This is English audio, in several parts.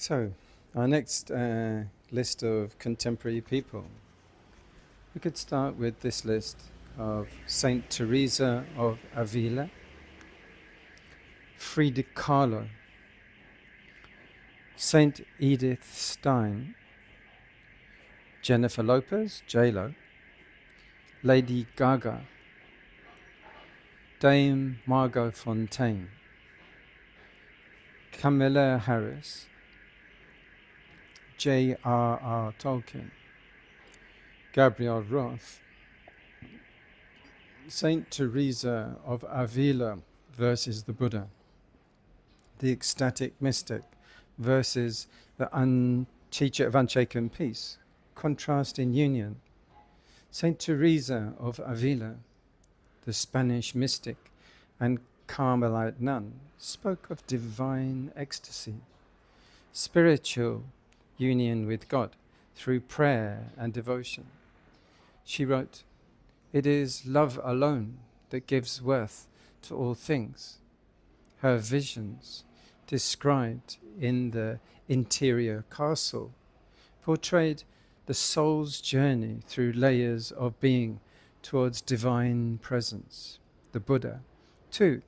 So, our next list of contemporary people. We could start with this list of Saint Teresa of Ávila, Frida Kahlo, Saint Edith Stein, Jennifer Lopez, J.Lo, Lady Gaga, Dame Margot Fonteyn, Kamala Harris, J.R.R. Tolkien, Gabrielle Roth, Saint Teresa of Ávila versus the Buddha, the ecstatic mystic versus the teacher of unshaken peace, contrast in union. Saint Teresa of Ávila, the Spanish mystic and Carmelite nun, spoke of divine ecstasy, spiritual union with God through prayer and devotion. She wrote, "It is love alone that gives worth to all things." Her visions, described in the interior castle, portrayed the soul's journey through layers of being towards divine presence. The Buddha, too,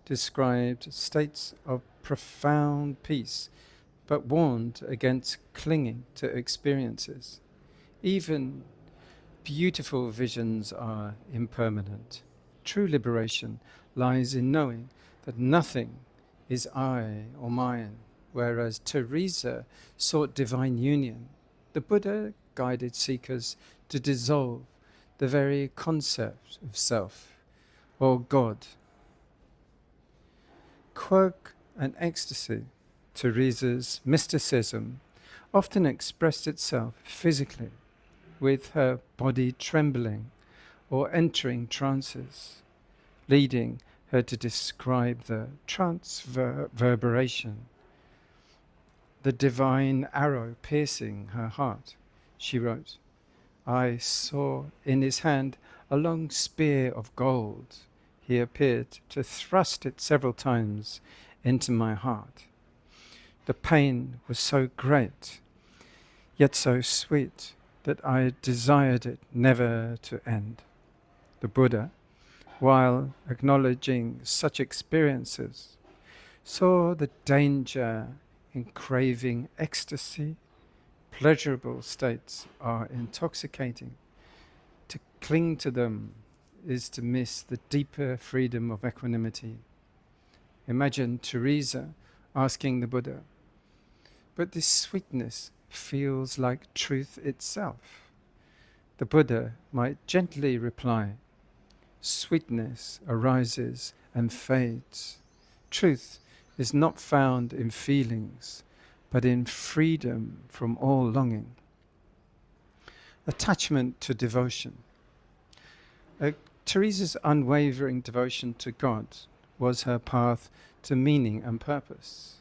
described states of profound peace, but warned against clinging to experiences. Even beautiful visions are impermanent. True liberation lies in knowing that nothing is I or mine, whereas Teresa sought divine union. The Buddha guided seekers to dissolve the very concept of self or God. Quirk and ecstasy, Teresa's mysticism, often expressed itself physically, with her body trembling or entering trances, leading her to describe the transverberation, the divine arrow piercing her heart. She wrote, "I saw in his hand a long spear of gold. He appeared to thrust it several times into my heart. The pain was so great, yet so sweet, that I desired it never to end." The Buddha, while acknowledging such experiences, saw the danger in craving ecstasy. Pleasurable states are intoxicating. To cling to them is to miss the deeper freedom of equanimity. Imagine Teresa asking the Buddha, "But this sweetness feels like truth itself." The Buddha might gently reply, "Sweetness arises and fades. Truth is not found in feelings, but in freedom from all longing." Attachment to devotion. Teresa's unwavering devotion to God was her path to meaning and purpose.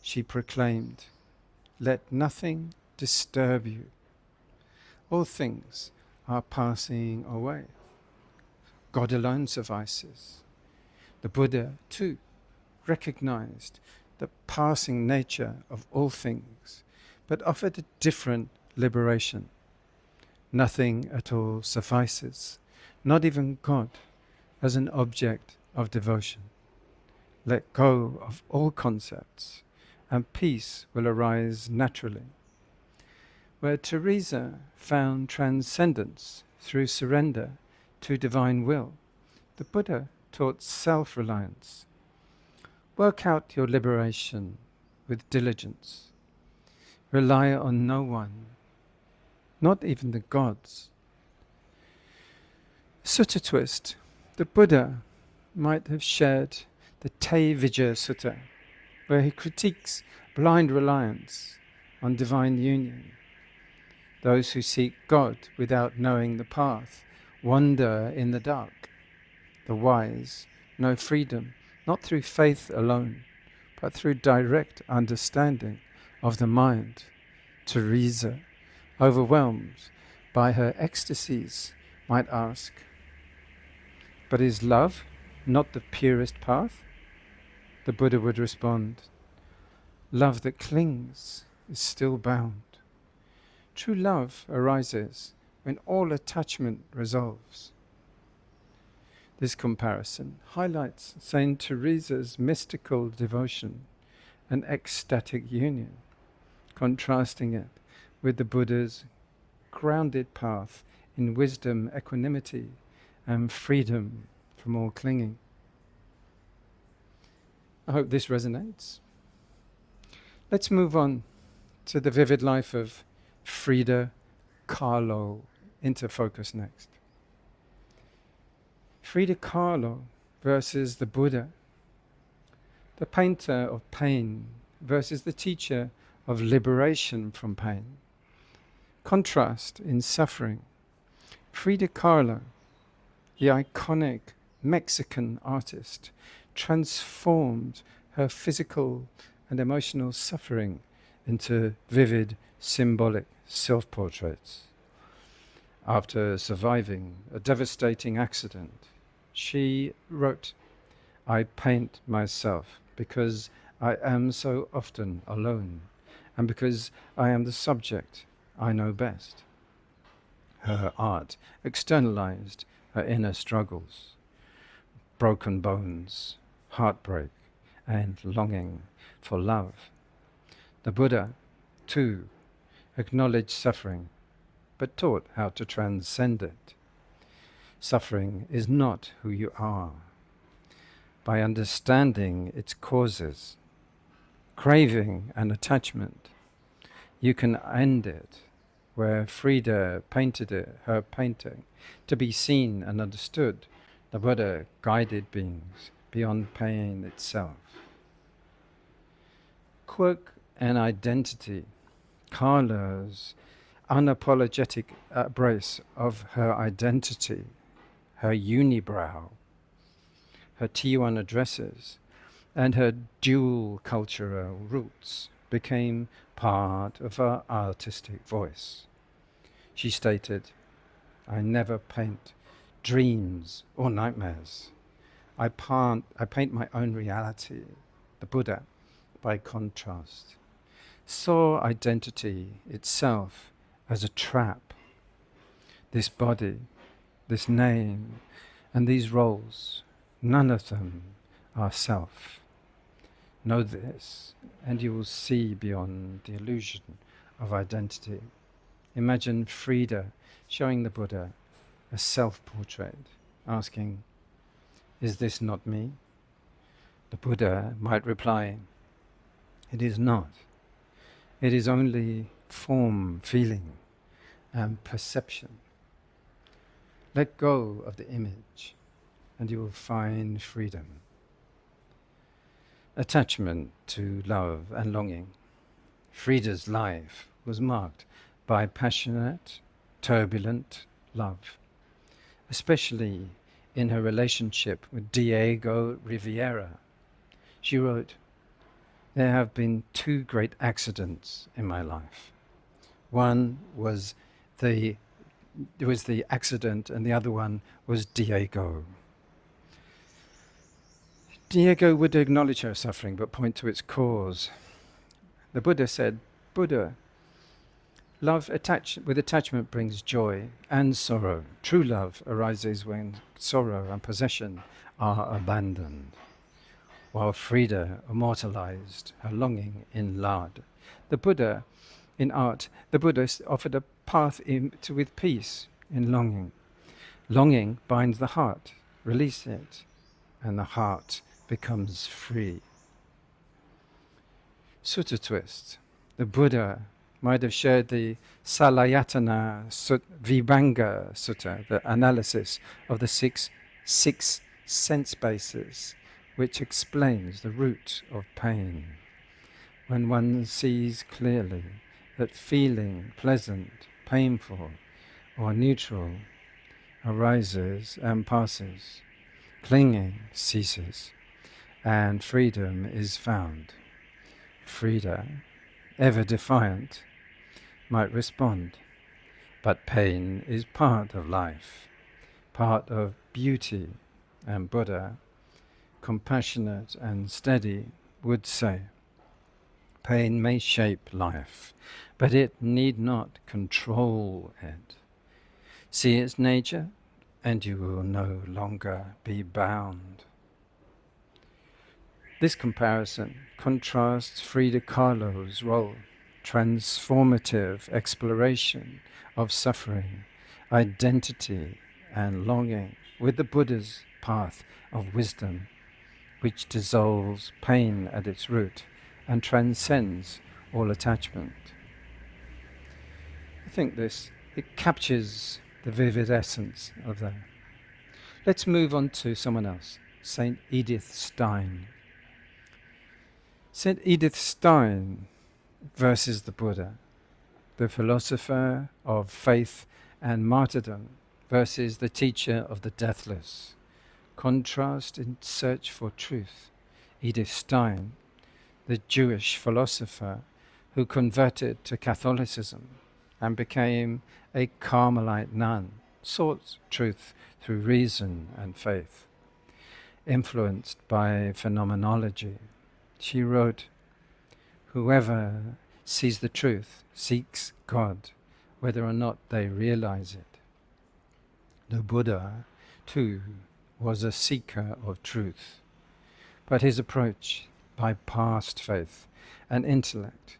She proclaimed, "Let nothing disturb you. All things are passing away. God alone suffices." The Buddha, too, recognized the passing nature of all things, but offered a different liberation. Nothing at all suffices, not even God, as an object of devotion. Let go of all concepts, and peace will arise naturally. Where Teresa found transcendence through surrender to divine will, the Buddha taught self-reliance. Work out your liberation with diligence. Rely on no one, not even the gods. Sutta twist. The Buddha might have shared the Te Vijaya Sutta, where he critiques blind reliance on divine union. Those who seek God without knowing the path wander in the dark. The wise know freedom not through faith alone, but through direct understanding of the mind. Teresa, overwhelmed by her ecstasies, might ask, "But is love not the purest path?" The Buddha would respond, Love that clings is still bound. True love arises when all attachment resolves. This comparison highlights Saint Teresa's mystical devotion and ecstatic union, contrasting it with the Buddha's grounded path in wisdom, equanimity, and freedom from all clinging. I hope this resonates. Let's move on to the vivid life of Frida Kahlo into focus next. Frida Kahlo versus the Buddha, the painter of pain versus the teacher of liberation from pain. Contrast in suffering. Frida Kahlo, the iconic Mexican artist, transformed her physical and emotional suffering into vivid, symbolic self-portraits. After surviving a devastating accident, she wrote, "I paint myself because I am so often alone, and because I am the subject I know best." Her art externalized her inner struggles, broken bones, heartbreak, and longing for love. The Buddha, too, acknowledged suffering, but taught how to transcend it. Suffering is not who you are. By understanding its causes, craving and attachment, you can end it. Where Frida painted her painting to be seen and understood, the Buddha guided beings beyond pain itself. Quirk and identity. Kahlo's unapologetic embrace of her identity, her unibrow, her Tijuana dresses, and her dual cultural roots became part of her artistic voice. She stated, "I never paint dreams or nightmares. I paint my own reality." The Buddha, by contrast, saw identity itself as a trap. This body, this name, and these roles, none of them are self. Know this, and you will see beyond the illusion of identity. Imagine Frida showing the Buddha a self-portrait, asking, "Is this not me?" The Buddha might reply, "It is not. It is only form, feeling, and perception. Let go of the image, and you will find freedom." Attachment to love and longing. Frida's life was marked by passionate, turbulent love, especially in her relationship with Diego Rivera. She wrote, "There have been two great accidents in my life. One was the accident, and the other one was Diego." Diego would acknowledge her suffering but point to its cause. The Buddha said, "Buddha, love with attachment brings joy and sorrow. True love arises when sorrow and possession are abandoned." While Frida immortalized her longing in lard, the Buddha offered a path with peace in longing. Longing binds the heart, release it, and the heart becomes free. Sutta twist. The Buddha might have shared the Salayatana Vibhanga Sutta, the analysis of the six sense bases, which explains the root of pain. When one sees clearly that feeling pleasant, painful, or neutral arises and passes, clinging ceases, and freedom is found. Frida, ever defiant, might respond, but pain is part of life, part of beauty, and Buddha, compassionate and steady, would say, Pain may shape life, but it need not control it. See its nature, and you will no longer be bound. This comparison contrasts Frida Kahlo's role, transformative exploration of suffering, identity, and longing, with the Buddha's path of wisdom, which dissolves pain at its root and transcends all attachment. I think it captures the vivid essence of that. Let's move on to someone else, Saint Edith Stein. Saint Edith Stein versus the Buddha, the philosopher of faith and martyrdom versus the teacher of the deathless. Contrast in search for truth. Edith Stein, the Jewish philosopher who converted to Catholicism and became a Carmelite nun, sought truth through reason and faith. Influenced by phenomenology, she wrote, "Whoever sees the truth seeks God, whether or not they realize it." The Buddha, too, was a seeker of truth, but his approach bypassed faith and intellect.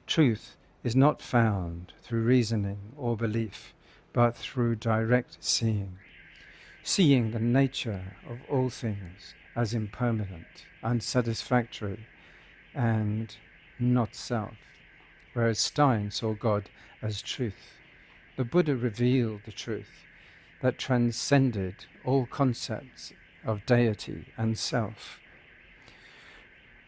Truth is not found through reasoning or belief, but through direct seeing. Seeing the nature of all things as impermanent, unsatisfactory, and not self, whereas Stein saw God as truth. The Buddha revealed the truth that transcended all concepts of deity and self.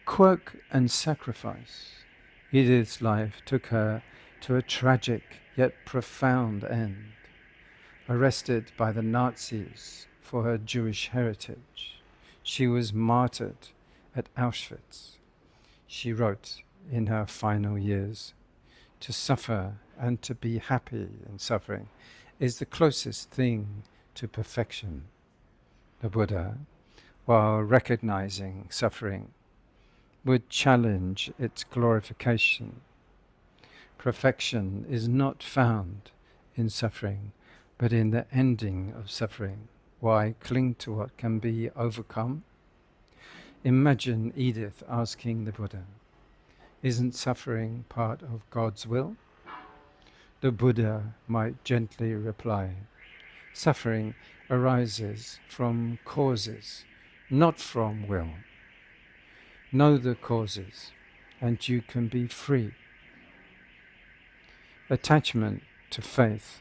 Quirk and sacrifice. Edith's life took her to a tragic yet profound end. Arrested by the Nazis for her Jewish heritage, she was martyred at Auschwitz. She wrote in her final years, "To suffer and to be happy in suffering is the closest thing to perfection." The Buddha, while recognizing suffering, would challenge its glorification. Perfection is not found in suffering, but in the ending of suffering. Why cling to what can be overcome? Imagine Edith asking the Buddha, "Isn't suffering part of God's will?" The Buddha might gently reply, "Suffering arises from causes, not from will. Know the causes, and you can be free." Attachment to faith.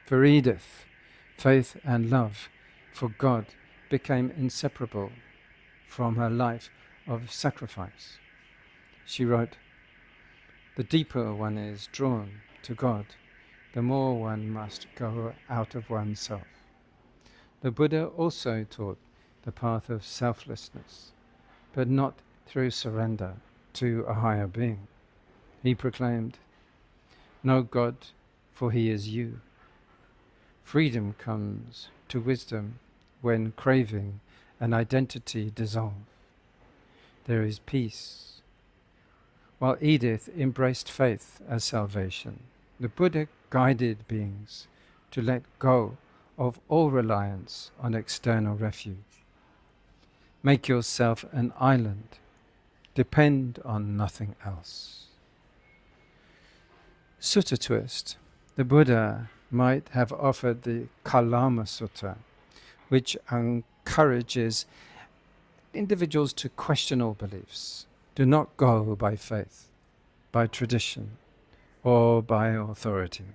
For Edith, faith and love for God became inseparable from her life of sacrifice. She wrote, "The deeper one is drawn to God, the more one must go out of oneself." The Buddha also taught the path of selflessness, but not through surrender to a higher being. He proclaimed, "Know God, for He is you." Freedom comes to wisdom when craving and identity dissolve. There is peace. While Edith embraced faith as salvation, the Buddha guided beings to let go of all reliance on external refuge. Make yourself an island. Depend on nothing else. Sutta twist. The Buddha might have offered the Kalama Sutta, which encourages individuals to question all beliefs. Do not go by faith, by tradition, or by authority.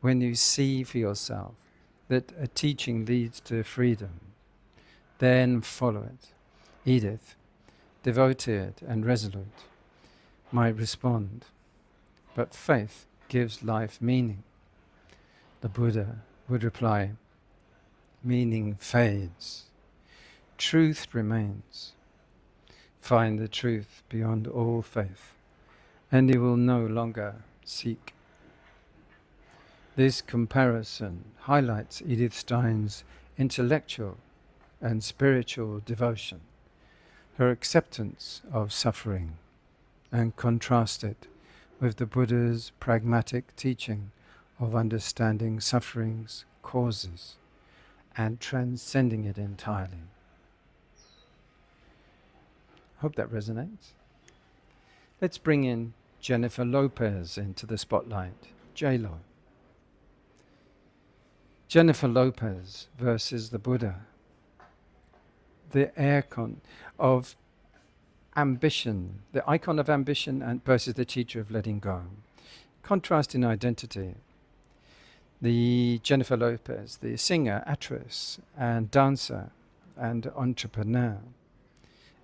When you see for yourself that a teaching leads to freedom, then follow it. Edith, devoted and resolute, might respond, but faith gives life meaning. The Buddha would reply, "Meaning fades. Truth remains. Find the truth beyond all faith, and you will no longer seek." This comparison highlights Edith Stein's intellectual and spiritual devotion, her acceptance of suffering, and contrast it with the Buddha's pragmatic teaching of understanding suffering's causes and transcending it entirely. Hope that resonates. Let's bring in Jennifer Lopez into the spotlight. J.Lo. Jennifer Lopez versus the Buddha. The icon of ambition, the icon of ambition and versus the teacher of letting go. Contrast in identity. The Jennifer Lopez, the singer, actress, and dancer, and entrepreneur,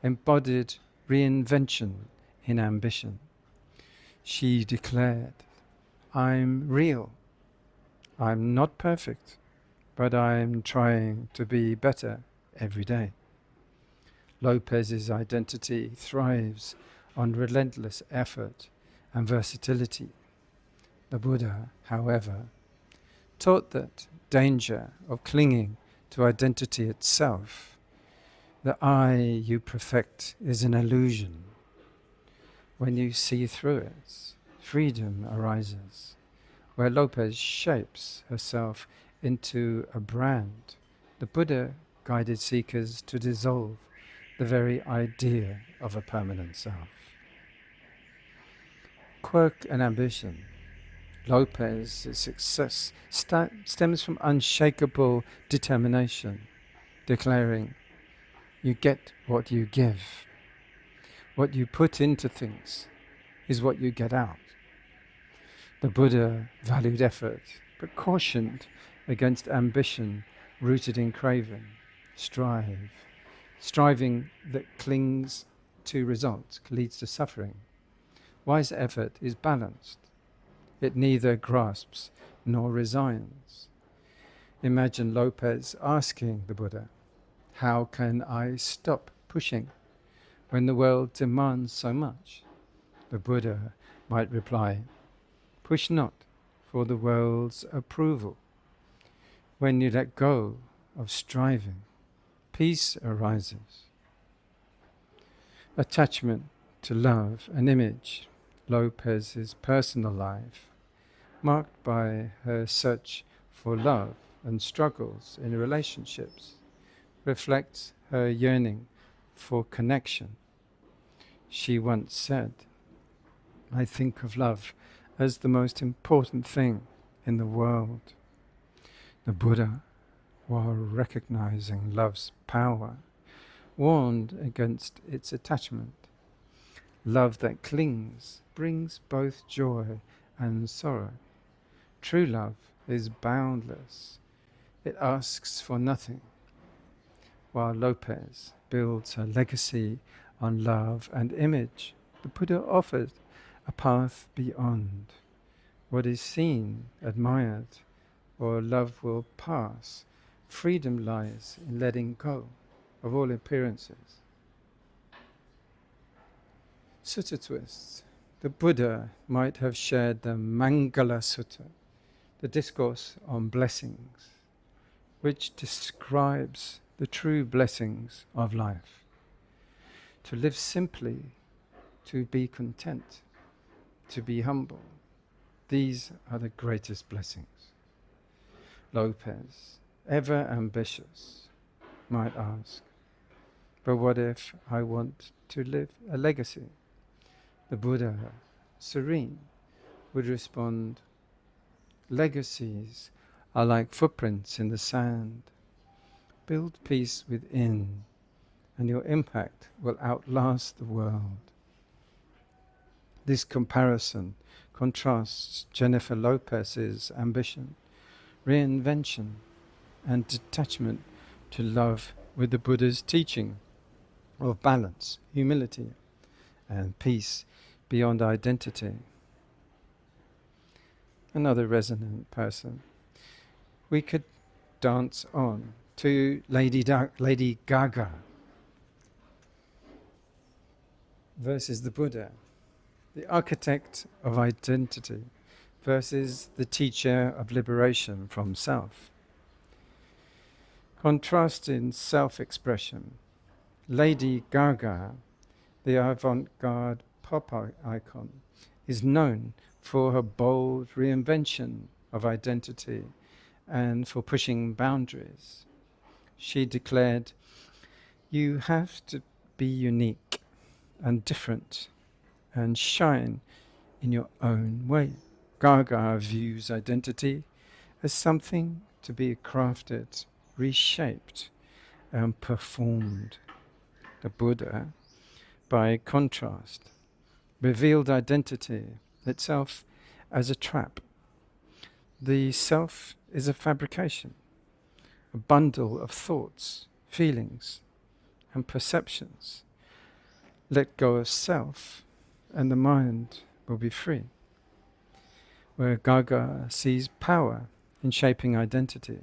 embodied reinvention in ambition. She declared, "I'm real. I'm not perfect, but I'm trying to be better every day." Lopez's identity thrives on relentless effort and versatility. The Buddha, however, taught that danger of clinging to identity itself. The I you perfect is an illusion. When you see through it, freedom arises, where Lopez shapes herself into a brand. The Buddha guided seekers to dissolve the very idea of a permanent self. Quirk and ambition. Lopez's success stems from unshakable determination, declaring, "You get what you give. What you put into things is what you get out." The Buddha valued effort, but cautioned against ambition rooted in craving, striving that clings to results, leads to suffering. Wise effort is balanced. It neither grasps nor resigns. Imagine Lopez asking the Buddha, "How can I stop pushing when the world demands so much?" The Buddha might reply, "Push not for the world's approval. When you let go of striving, peace arises." Attachment to love and image. Lopez's personal life, marked by her search for love and struggles in relationships, reflects her yearning for connection. She once said, "I think of love as the most important thing in the world." The Buddha, while recognizing love's power, warned against its attachment. Love that clings brings both joy and sorrow. True love is boundless. It asks for nothing. While Lopez builds her legacy on love and image, the Buddha offered a path beyond. What is seen, admired, or love will pass. Freedom lies in letting go of all appearances. Sutta twists. The Buddha might have shared the Mangala Sutta, the discourse on blessings, which describes the true blessings of life. To live simply, to be content, to be humble. These are the greatest blessings. Lopez, ever ambitious, might ask, "But what if I want to live a legacy?" The Buddha, serene, would respond, "Legacies are like footprints in the sand. Build peace within, and your impact will outlast the world." This comparison contrasts Jennifer Lopez's ambition, reinvention, and detachment to love with the Buddha's teaching of balance, humility, and peace beyond identity. Another resonant person. We could dance on to Lady Gaga versus the Buddha, the architect of identity versus the teacher of liberation from self. Contrast in self-expression. Lady Gaga, the avant-garde pop icon, is known for her bold reinvention of identity and for pushing boundaries. She declared, "You have to be unique and different and shine in your own way." Gaga views identity as something to be crafted, reshaped, and performed. The Buddha, by contrast, revealed identity itself as a trap. The self is a fabrication, a bundle of thoughts, feelings, and perceptions. Let go of self, and the mind will be free. Where Gaga sees power in shaping identity,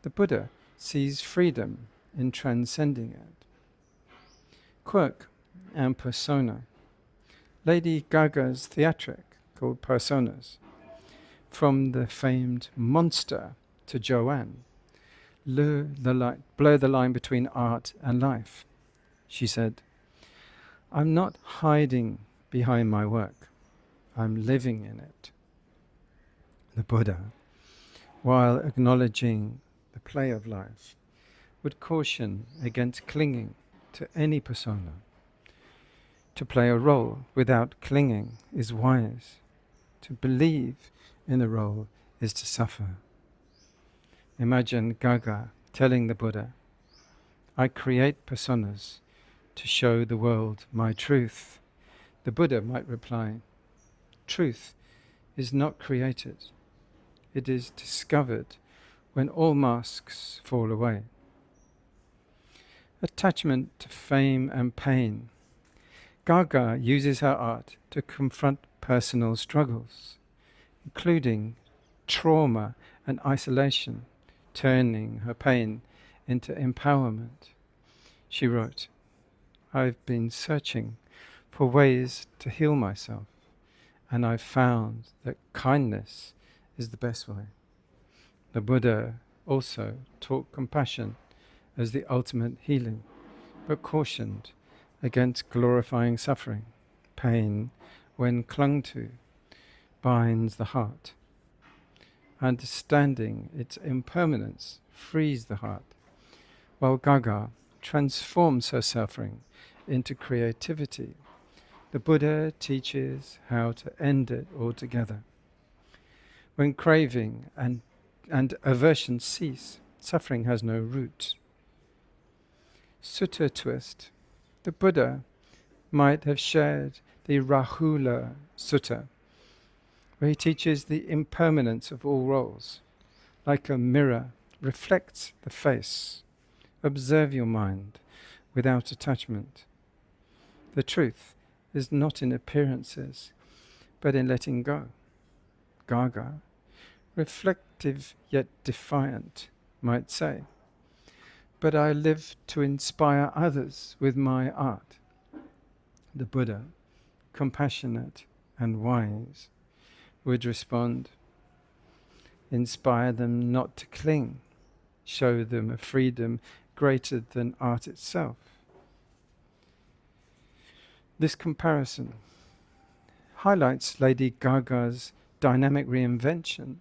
the Buddha sees freedom in transcending it. Quirk and persona. Lady Gaga's theatric, called Personas, from the famed Monster to Joanne, blur the line between art and life. She said, "I'm not hiding behind my work, I'm living in it." The Buddha, while acknowledging the play of life, would caution against clinging to any persona. To play a role without clinging is wise. To believe in a role is to suffer. Imagine Gaga telling the Buddha, "I create personas to show the world my truth." The Buddha might reply, "Truth is not created. It is discovered when all masks fall away." Attachment to fame and pain. Gaga uses her art to confront personal struggles, including trauma and isolation, turning her pain into empowerment. She wrote, "I've been searching for ways to heal myself, and I've found that kindness is the best way." The Buddha also taught compassion as the ultimate healing, but cautioned against glorifying suffering. Pain, when clung to, binds the heart. Understanding its impermanence frees the heart, while Gaga transforms her suffering into creativity. The Buddha teaches how to end it altogether. When craving and aversion cease, suffering has no root. Sutta twist. The Buddha might have shared the Rahula Sutta, where he teaches the impermanence of all roles. Like a mirror, reflects the face. Observe your mind without attachment. The truth is not in appearances, but in letting go. Gaga, reflective yet defiant, might say, "But I live to inspire others with my art." The Buddha, compassionate and wise, would respond, "Inspire them not to cling, show them a freedom greater than art itself." This comparison highlights Lady Gaga's dynamic reinvention,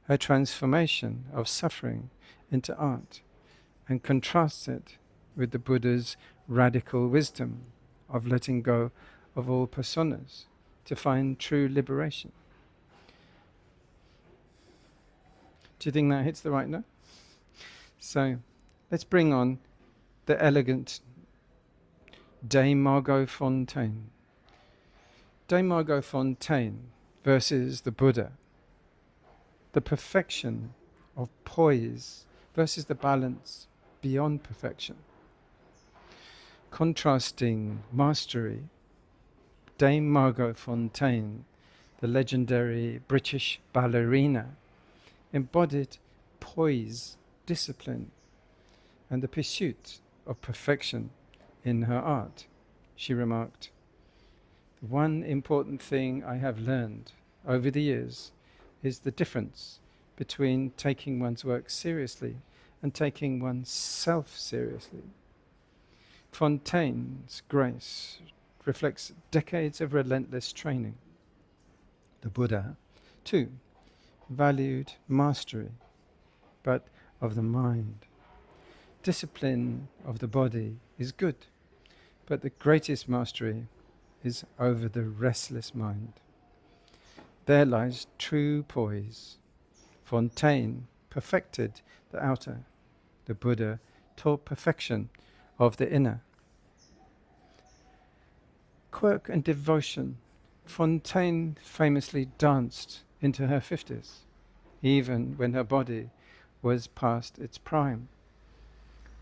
her transformation of suffering into art, and contrasts it with the Buddha's radical wisdom of letting go of all personas to find true liberation. Do you think that hits the right note? So let's bring on the elegant Dame Margot Fonteyn. Dame Margot Fonteyn versus the Buddha. The perfection of poise versus the balance beyond perfection. Contrasting mastery, Dame Margot Fonteyn, the legendary British ballerina, embodied poise, discipline, and the pursuit of perfection in her art. She remarked, "The one important thing I have learned over the years is the difference between taking one's work seriously and taking oneself seriously." Fonteyn's grace reflects decades of relentless training. The Buddha, too, valued mastery, but of the mind. Discipline of the body is good, but the greatest mastery is over the restless mind. There lies true poise. Fonteyn perfected the outer. The Buddha taught perfection of the inner. Quirk and devotion. Fonteyn famously danced into her 50s, even when her body was past its prime.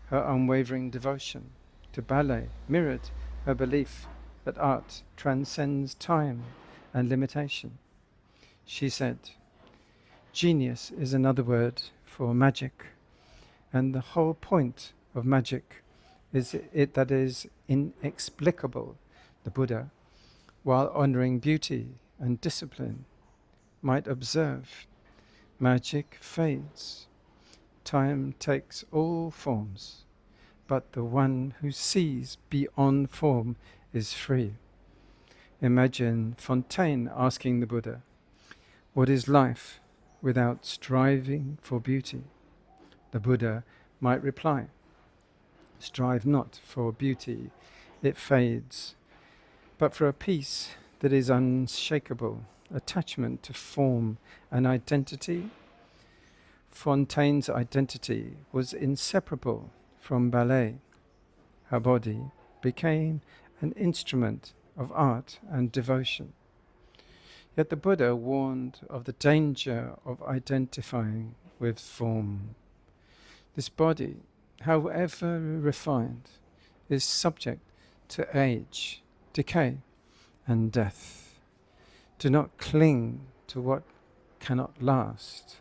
Her unwavering devotion to ballet mirrored her belief that art transcends time and limitation. She said, "Genius is another word for magic, and the whole point of magic is it that is inexplicable." The Buddha, while honoring beauty and discipline, might observe, magic fades. Time takes all forms, but the one who sees beyond form is free. Imagine Fonteyn asking the Buddha, "What is life without striving for beauty?" The Buddha might reply, "Strive not for beauty, it fades, but for a peace that is unshakable, attachment to form and identity." Fonteyn's identity was inseparable from ballet. Her body became an instrument of art and devotion. Yet the Buddha warned of the danger of identifying with form. This body, however refined, is subject to age, decay, and death. Do not cling to what cannot last.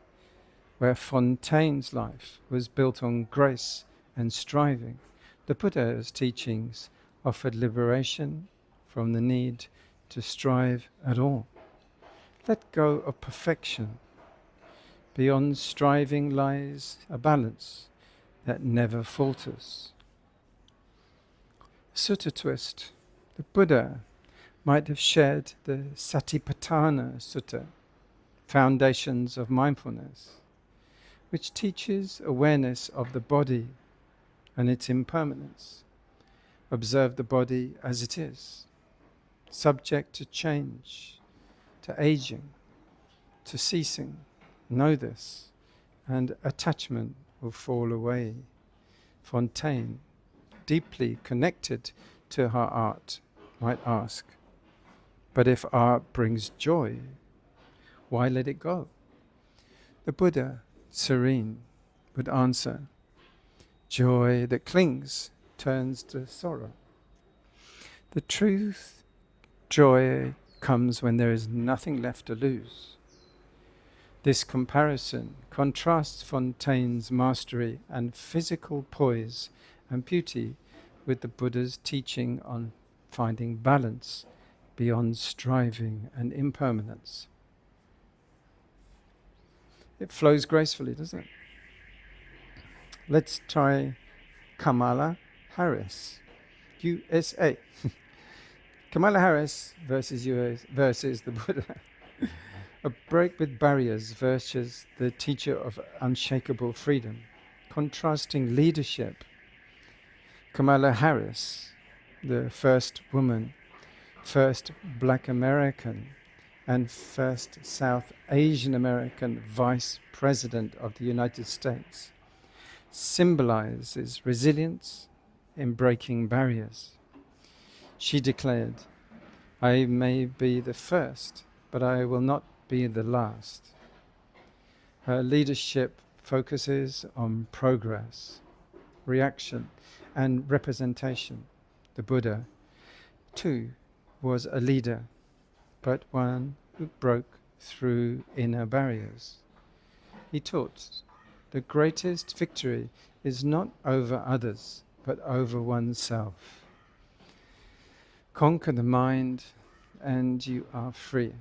Where Fonteyn's life was built on grace and striving, the Buddha's teachings offered liberation from the need to strive at all. Let go of perfection. Beyond striving lies a balance that never falters. Sutta twist. The Buddha might have shared the Satipatthana Sutta, Foundations of Mindfulness, which teaches awareness of the body and its impermanence. Observe the body as it is, subject to change, to aging, to ceasing. Know this, and attachment will fall away. Fonteyn, deeply connected to her art, might ask, "But if art brings joy, why let it go?" The Buddha, serene, would answer, "Joy that clings turns to sorrow." The truth, joy comes when there is nothing left to lose. This comparison contrasts Fonteyn's mastery and physical poise and beauty with the Buddha's teaching on finding balance beyond striving and impermanence. It flows gracefully, doesn't it? Let's try Kamala Harris, USA. Kamala Harris versus US versus the Buddha. A break with barriers versus the teacher of unshakable freedom. Contrasting leadership. Kamala Harris, the first woman, first Black American, and first South Asian American Vice President of the United States, symbolizes resilience in breaking barriers. She declared, "I may be the first, but I will not be the last." Her leadership focuses on progress, reaction, and representation. The Buddha, too, was a leader, but one who broke through inner barriers. He taught, the greatest victory is not over others, but over oneself. Conquer the mind and you are free.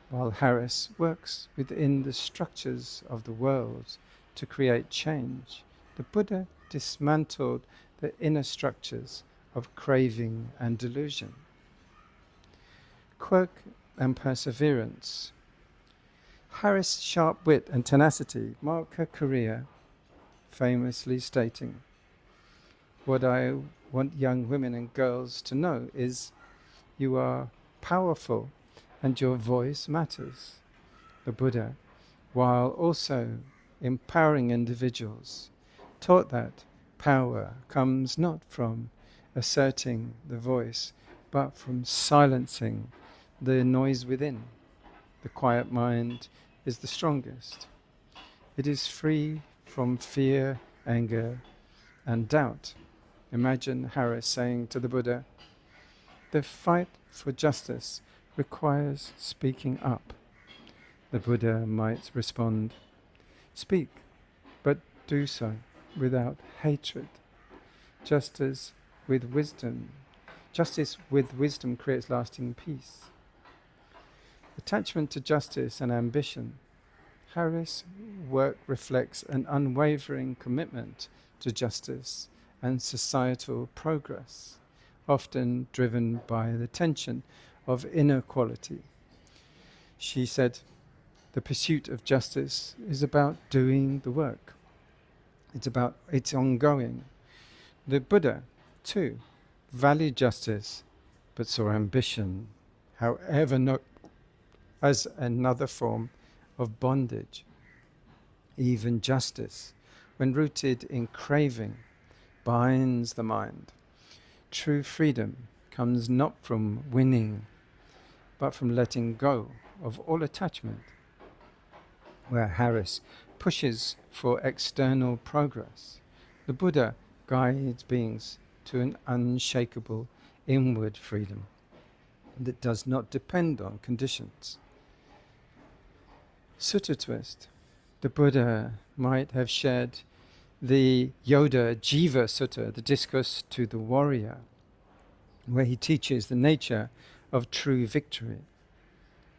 While Harris works within the structures of the world to create change, the Buddha dismantled the inner structures of craving and delusion. Quirk and perseverance. Harris' sharp wit and tenacity mark her career, famously stating, "What I want young women and girls to know is you are powerful and your voice matters." The Buddha, while also empowering individuals, taught that power comes not from asserting the voice, but from silencing the noise within. The quiet mind is the strongest. It is free from fear, anger, and doubt. Imagine Harris saying to the Buddha, "The fight for justice requires speaking up." The Buddha might respond, "Speak, but do so without hatred. Justice with wisdom. Justice with wisdom creates lasting peace." Attachment to justice and ambition. Harris' work reflects an unwavering commitment to justice and societal progress, often driven by the tension of inequality. She said, "The pursuit of justice is about doing the work. It's ongoing." The Buddha, too, valued justice, but saw ambition, however, as another form of bondage. Even justice, when rooted in craving, binds the mind. True freedom comes not from winning, but from letting go of all attachment. Where Harris pushes for external progress, the Buddha guides beings to an unshakable inward freedom that does not depend on conditions. Sutta twist. The Buddha might have shared the Yoda Jiva Sutta, the discourse to the warrior, where he teaches the nature of true victory.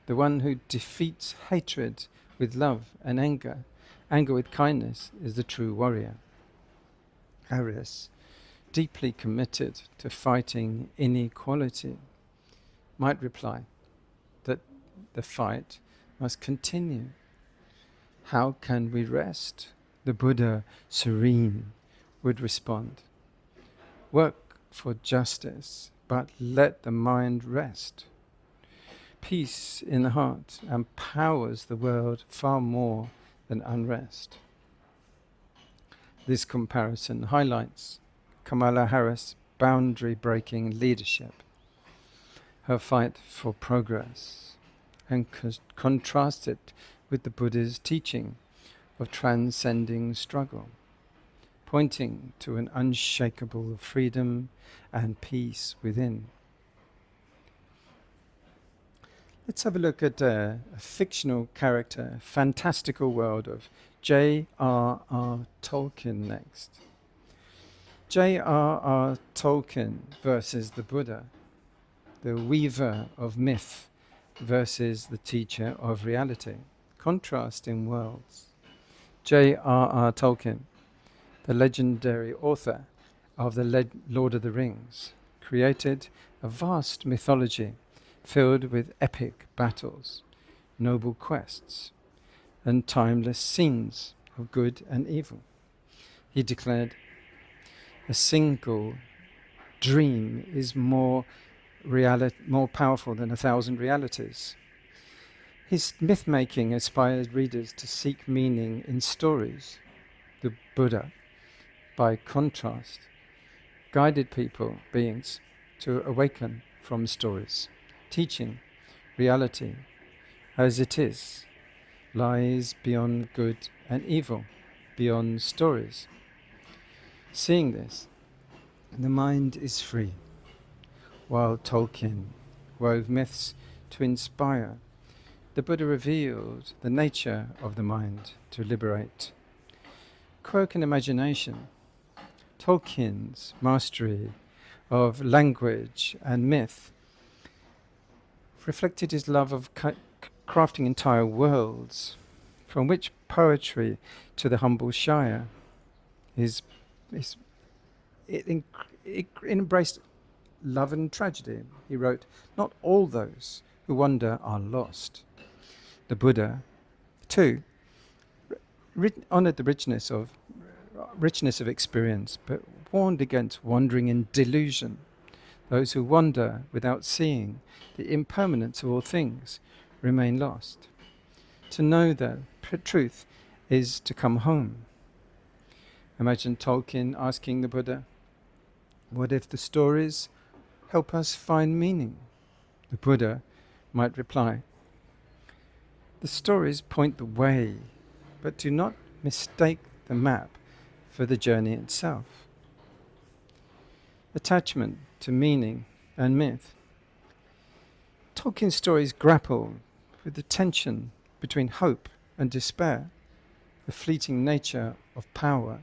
The one who defeats hatred with love and anger with kindness, is the true warrior. Harris, deeply committed to fighting inequality, might reply that the fight must continue. How can we rest? The Buddha, serene, would respond, "Work for justice, but let the mind rest." Peace in the heart empowers the world far more than unrest. This comparison highlights Kamala Harris' boundary-breaking leadership, her fight for progress, and contrasts it with the Buddha's teaching of transcending struggle, pointing to an unshakable freedom and peace within. Let's have a look at a fictional character, fantastical world of J.R.R. Tolkien next. J.R.R. Tolkien versus the Buddha, the weaver of myth versus the teacher of reality. Contrasting worlds. J.R.R. Tolkien, the legendary author of the Lord of the Rings, created a vast mythology filled with epic battles, noble quests, and timeless scenes of good and evil. He declared, "A single dream is more powerful than 1,000 realities." His myth-making inspired readers to seek meaning in stories. The Buddha, by contrast, guided beings to awaken from stories, teaching reality as it is, lies beyond good and evil, beyond stories. Seeing this, the mind is free, while Tolkien wove myths to inspire. The Buddha revealed the nature of the mind to liberate. Quirk and imagination. Tolkien's mastery of language and myth reflected his love of crafting entire worlds, from which poetry to the humble Shire. It embraced love and tragedy. He wrote, "Not all those who wander are lost." The Buddha, too, honored the richness of experience, but warned against wandering in delusion. Those who wander without seeing the impermanence of all things remain lost. To know that truth is to come home. Imagine Tolkien asking the Buddha, "What if the stories help us find meaning?" The Buddha might reply, "The stories point the way, but do not mistake the map for the journey itself." Attachment to meaning and myth. Tolkien's stories grapple with the tension between hope and despair, the fleeting nature of power,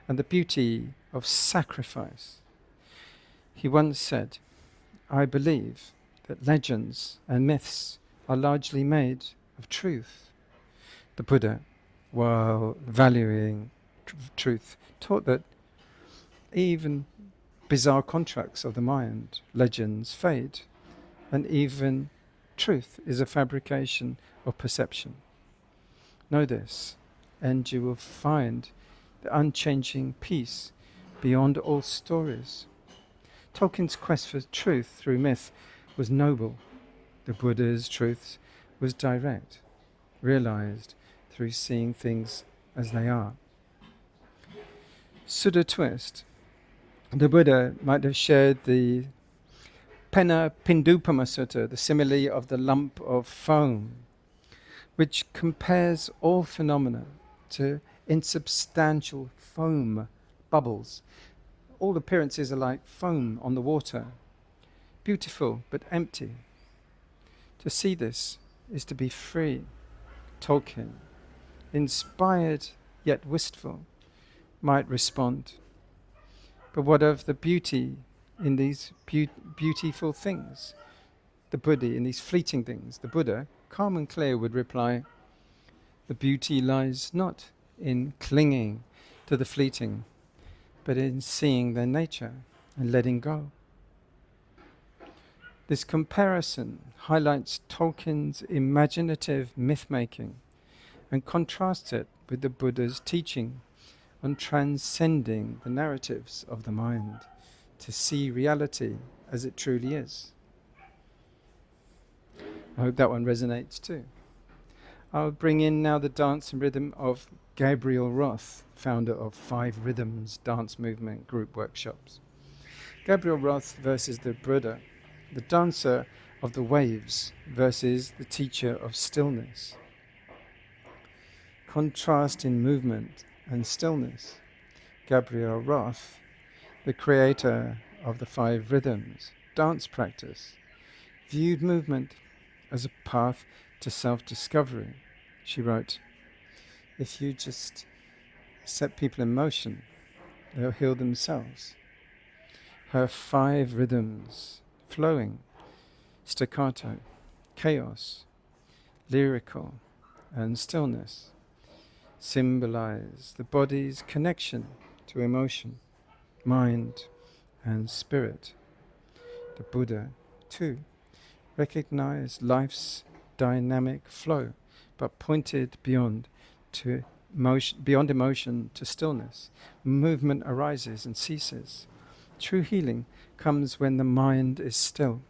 and the beauty of sacrifice. He once said, "I believe that legends and myths are largely made of truth." The Buddha, while valuing truth, taught that even bizarre constructs of the mind, legends, fade, and even truth is a fabrication of perception. Know this, and you will find the unchanging peace beyond all stories. Tolkien's quest for truth through myth was noble. The Buddha's truth was direct, realized through seeing things as they are. Sutta twist. The Buddha might have shared the Penna Pindupama Sutta, the simile of the lump of foam, which compares all phenomena to insubstantial foam bubbles. All appearances are like foam on the water, beautiful but empty. To see this is to be free. Tolkien, inspired yet wistful, might respond, "But what of the beauty in these beautiful things? The Buddha, in these fleeting things?" The Buddha, calm and clear, would reply, "The beauty lies not in clinging to the fleeting, but in seeing their nature and letting go." This comparison highlights Tolkien's imaginative myth-making and contrasts it with the Buddha's teaching on transcending the narratives of the mind to see reality as it truly is. I hope that one resonates too. I'll bring in now the dance and rhythm of Gabrielle Roth, founder of 5 Rhythms Dance Movement Group Workshops. Gabrielle Roth versus the Buddha, the dancer of the waves versus the teacher of stillness. Contrast in movement and stillness. Gabrielle Roth, the creator of the 5 Rhythms dance practice, viewed movement as a path to self-discovery. She wrote, "If you just set people in motion, they'll heal themselves." Her 5 rhythms, flowing, staccato, chaos, lyrical, and stillness, symbolize the body's connection to emotion, mind, and spirit. The Buddha, too, recognized life's dynamic flow, but pointed beyond emotion to stillness. Movement arises and ceases. True healing comes when the mind is still,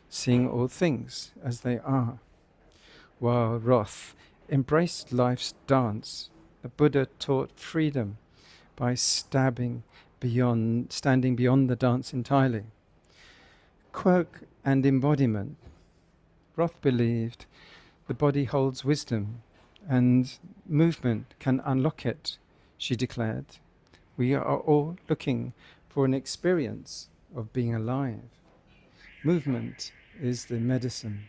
seeing all things as they are. While Roth embraced life's dance, the Buddha taught freedom by standing beyond the dance entirely. Quirk and embodiment. Roth believed the body holds wisdom and movement can unlock it, she declared. We are all looking for an experience of being alive. Movement is the medicine.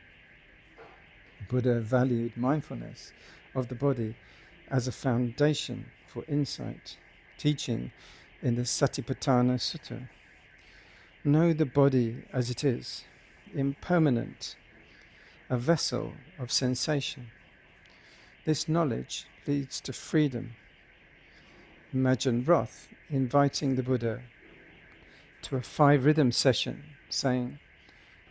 Buddha valued mindfulness of the body as a foundation for insight, teaching in the Satipatthana Sutta. Know the body as it is, impermanent, a vessel of sensation. This knowledge leads to freedom. Imagine Roth inviting the Buddha to a 5-rhythm session, saying,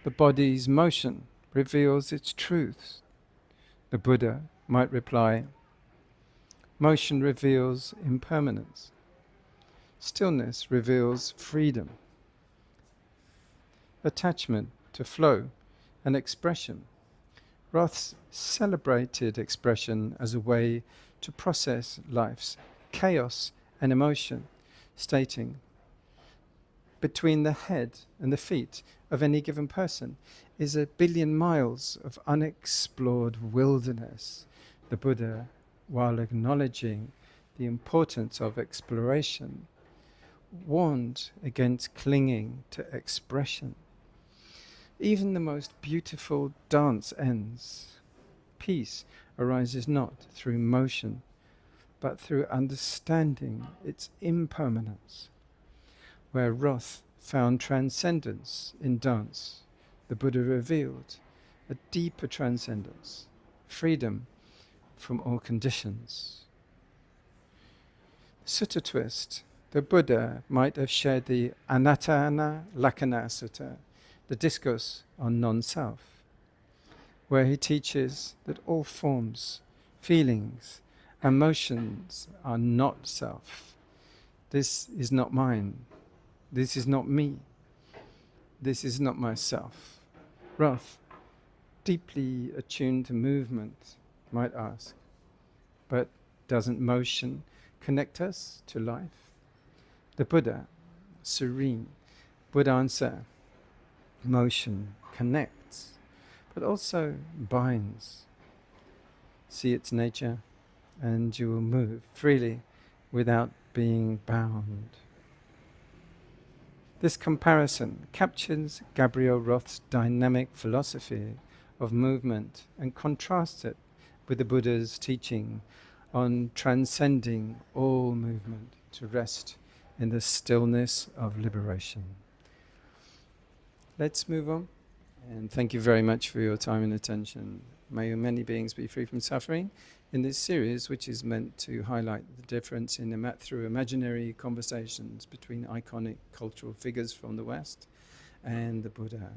"The body's motion reveals its truths," the Buddha might reply, "Motion reveals impermanence. Stillness reveals freedom. Attachment to flow and expression." Roth's celebrated expression as a way to process life's chaos and emotion, stating, "Between the head and the feet of any given person is 1,000,000,000 miles of unexplored wilderness." The Buddha, while acknowledging the importance of exploration, warned against clinging to expression. Even the most beautiful dance ends. Peace arises not through motion, but through understanding its impermanence. Where Roth found transcendence in dance, the Buddha revealed a deeper transcendence, freedom from all conditions. Sutta twist. The Buddha might have shared the Anattana Lakkhana Sutta, the discourse on non-self, where he teaches that all forms, feelings, emotions are not self. This is not mine. This is not me. This is not myself. Roth, deeply attuned to movement, might ask, but doesn't motion connect us to life? The Buddha, serene, would answer, motion connects, but also binds. See its nature, and you will move freely without being bound. This comparison captures Gabrielle Roth's dynamic philosophy of movement and contrasts it with the Buddha's teaching on transcending all movement to rest in the stillness of liberation. Let's move on, and thank you very much for your time and attention. May many beings be free from suffering in this series, which is meant to highlight the difference in through imaginary conversations between iconic cultural figures from the West and the Buddha.